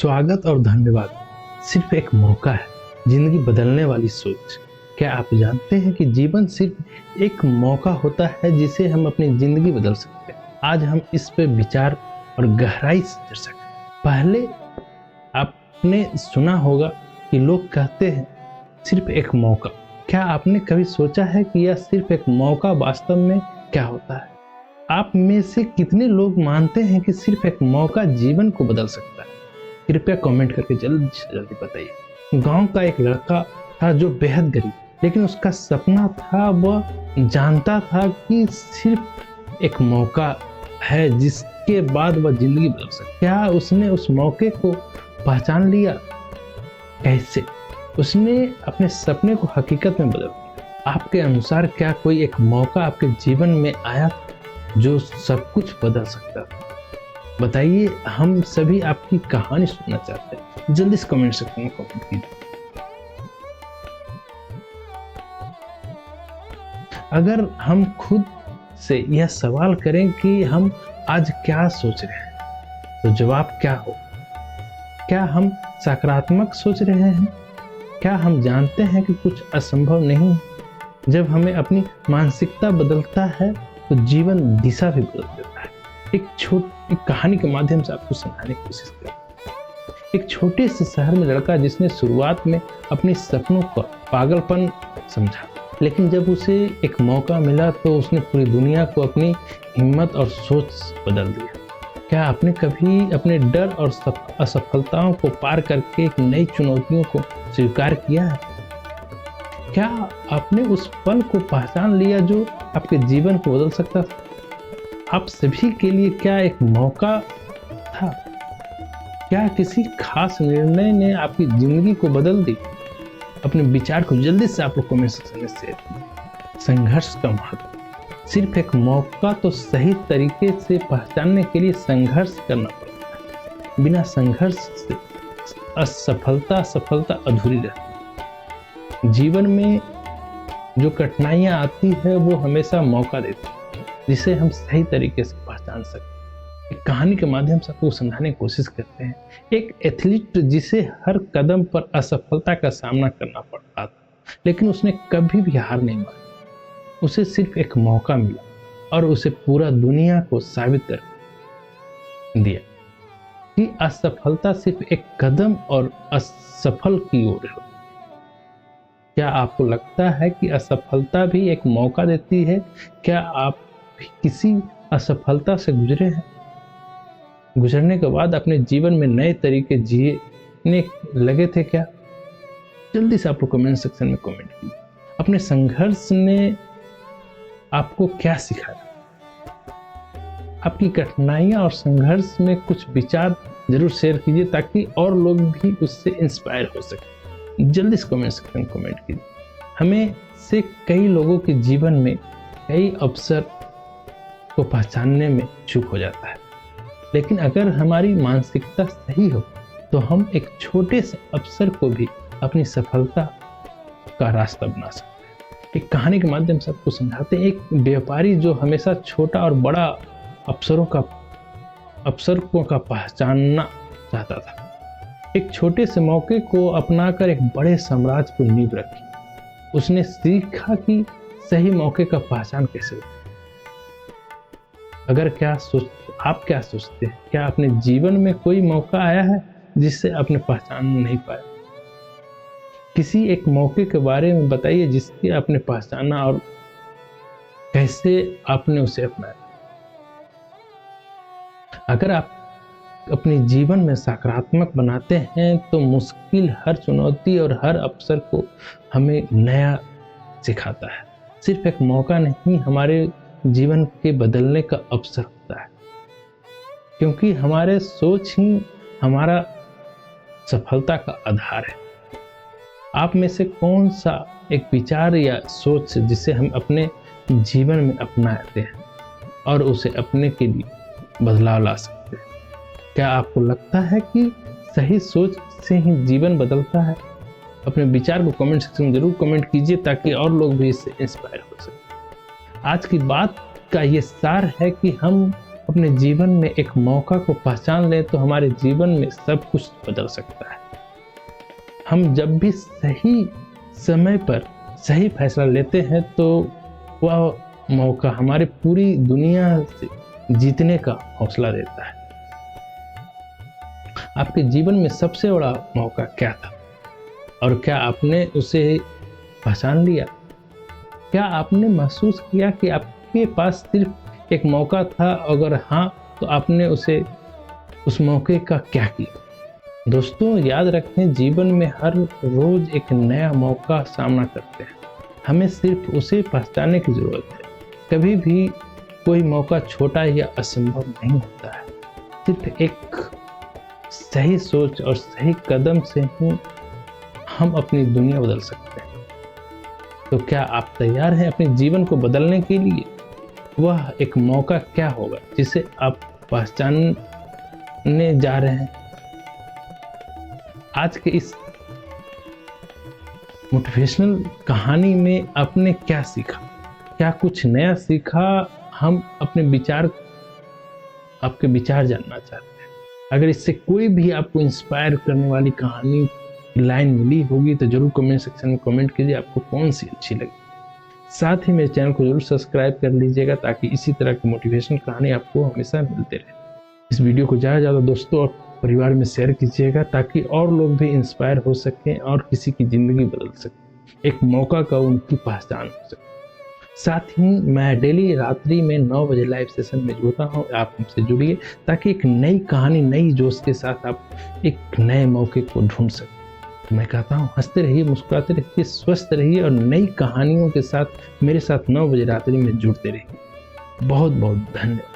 स्वागत और धन्यवाद। सिर्फ एक मौका है, जिंदगी बदलने वाली सोच। क्या आप जानते हैं कि जीवन सिर्फ एक मौका होता है जिसे हम अपनी जिंदगी बदल सकते हैं। आज हम इस पे विचार और गहराई से चर्चा करें। पहले आपने सुना होगा कि लोग कहते हैं सिर्फ एक मौका। क्या आपने कभी सोचा है कि यह सिर्फ एक मौका वास्तव में क्या होता है? आप में से कितने लोग मानते हैं कि सिर्फ एक मौका जीवन को बदल सकता है? कृपया कमेंट करके जल्दी से जल्दी बताइए। गांव का एक लड़का था जो बेहद गरीब, लेकिन उसका सपना था, वह जानता था कि सिर्फ एक मौका है जिसके बाद वह जिंदगी बदल सकता। क्या उसने उस मौके को पहचान लिया? कैसे? उसने अपने सपने को हकीकत में बदल दिया। आपके अनुसार क्या कोई एक मौका आपके जीवन में आया जो सब कुछ बदल सकता था? बताइए, हम सभी आपकी कहानी सुनना चाहते हैं। जल्दी से कमेंट सेक्शन में कमेंट कीजिए। अगर हम खुद से यह सवाल करें कि हम आज क्या सोच रहे हैं, तो जवाब क्या हो? क्या हम सकारात्मक सोच रहे हैं? क्या हम जानते हैं कि कुछ असंभव नहीं है? जब हमें अपनी मानसिकता बदलता है तो जीवन दिशा भी बदल देता है। एक कहानी के माध्यम से आपको समझाने की कोशिश करें। एक छोटे से शहर में लड़का जिसने शुरुआत में अपने सपनों का पागलपन समझा, लेकिन जब उसे एक मौका मिला तो उसने पूरी दुनिया को अपनी हिम्मत और सोच बदल दिया। क्या आपने कभी अपने डर और असफलताओं को पार करके एक नई चुनौतियों को स्वीकार किया है? क्या आपने उस पल को पहचान लिया जो आपके जीवन को बदल सकता था? आप सभी के लिए क्या एक मौका था? क्या किसी खास निर्णय ने आपकी जिंदगी को बदल दी? अपने विचार को जल्दी से आप लोग कमेंट सेक्शन में शेयर कीजिए। संघर्ष का महत्व। सिर्फ एक मौका तो सही तरीके से पहचानने के लिए संघर्ष करना पड़ता है। बिना संघर्ष से सफलता अधूरी रहती है। जीवन में जो कठिनाइयां आती है वो हमेशा मौका देती है जिसे हम सही तरीके से पहचान सकते। एक कहानी के माध्यम से आपको समझाने की कोशिश करते हैं। एक एथलीट जिसे हर कदम पर असफलता का सामना करना पड़ता था, लेकिन उसने कभी भी हार नहीं मानी। उसे सिर्फ एक मौका मिला और उसे पूरा दुनिया को साबित कर दिया कि असफलता सिर्फ एक कदम और असफल की ओर है। क्या आपको लगता है कि असफलता भी एक मौका देती है? क्या आप भी किसी असफलता से गुजरे हैं? गुजरने के बाद अपने जीवन में नए तरीके जीने लगे थे क्या? जल्दी से आप लोग कमेंट सेक्शन में कमेंट कीजिए। अपने संघर्ष ने आपको क्या सिखाया? आपकी कठिनाइयां और संघर्ष में कुछ विचार जरूर शेयर कीजिए ताकि और लोग भी उससे इंस्पायर हो सके। जल्दी से कमेंट सेक्शन में कमेंट कीजिए। हमें से कई लोगों के जीवन में कई अवसर को पहचानने में चूक हो जाता है, लेकिन अगर हमारी मानसिकता सही हो तो हम एक छोटे से अवसर को भी अपनी सफलता का रास्ता बना सकते हैं। एक कहानी के माध्यम से आपको समझाते हैं। एक व्यापारी जो हमेशा छोटा और बड़ा अवसरों का पहचानना चाहता था, एक छोटे से मौके को अपनाकर एक बड़े साम्राज्य को नींव रखी। उसने सीखा कि सही मौके का पहचान कैसे हो। आप क्या सोचते हैं? क्या अपने जीवन में कोई मौका आया है जिससे आपने पहचान नहीं पाया? किसी एक मौके के बारे में बताइए जिसके आपने पहचाना और कैसे आपने उसे अपनाया। अगर आप अपने जीवन में सकारात्मक बनाते हैं तो मुश्किल हर चुनौती और हर अवसर को हमें नया सिखाता है। सिर्फ एक मौका नहीं, हमारे जीवन के बदलने का अवसर होता है, क्योंकि हमारे सोच ही हमारा सफलता का आधार है। आप में से कौन सा एक विचार या सोच जिसे हम अपने जीवन में अपनाते हैं और उसे अपने के लिए बदलाव ला सकते हैं? क्या आपको लगता है कि सही सोच से ही जीवन बदलता है? अपने विचार को कमेंट सेक्शन में जरूर कमेंट कीजिए ताकि और लोग भी इससे इंस्पायर हो सकें। आज की बात का ये सार है कि हम अपने जीवन में एक मौका को पहचान लें तो हमारे जीवन में सब कुछ बदल सकता है। हम जब भी सही समय पर सही फैसला लेते हैं तो वह मौका हमारे पूरी दुनिया से जीतने का हौसला देता है। आपके जीवन में सबसे बड़ा मौका क्या था और क्या आपने उसे पहचान लिया? क्या आपने महसूस किया कि आपके पास सिर्फ एक मौका था? अगर हाँ, तो आपने उस मौके का क्या किया? दोस्तों, याद रखें, जीवन में हर रोज एक नया मौका सामना करते हैं। हमें सिर्फ उसे पहचानने की जरूरत है। कभी भी कोई मौका छोटा या असंभव नहीं होता है। सिर्फ एक सही सोच और सही कदम से ही हम अपनी दुनिया बदल सकते हैं। तो क्या आप तैयार हैं अपने जीवन को बदलने के लिए? वह एक मौका क्या होगा जिसे आप पहचानने जा रहे हैं? आज के इस मोटिवेशनल कहानी में आपने क्या सीखा? क्या कुछ नया सीखा? हम आपके विचार जानना चाहते हैं। अगर इससे कोई भी आपको इंस्पायर करने वाली कहानी लाइन मिली होगी तो जरूर कमेंट सेक्शन में कमेंट कीजिए आपको कौन सी अच्छी लगी। साथ ही मेरे चैनल को जरूर सब्सक्राइब कर लीजिएगा ताकि इसी तरह की मोटिवेशनल कहानी आपको हमेशा मिलते रहे। इस वीडियो को ज़्यादा दोस्तों और परिवार में शेयर कीजिएगा ताकि और लोग भी इंस्पायर हो सकें और किसी की ज़िंदगी बदल सके, एक मौका का उनकी पहचान हो सके। साथ ही मैं डेली रात्रि में 9 बजे लाइव सेशन में जुड़ता हूँ। आप हमसे जुड़िए ताकि एक नई कहानी, नई जोश के साथ आप एक नए मौके को ढूंढ सकें। मैं कहता हूँ, हंसते रहिए, मुस्कुराते रहिए, स्वस्थ रहिए और नई कहानियों के साथ मेरे साथ 9 बजे रात्रि में जुड़ते रहिए। बहुत बहुत धन्यवाद।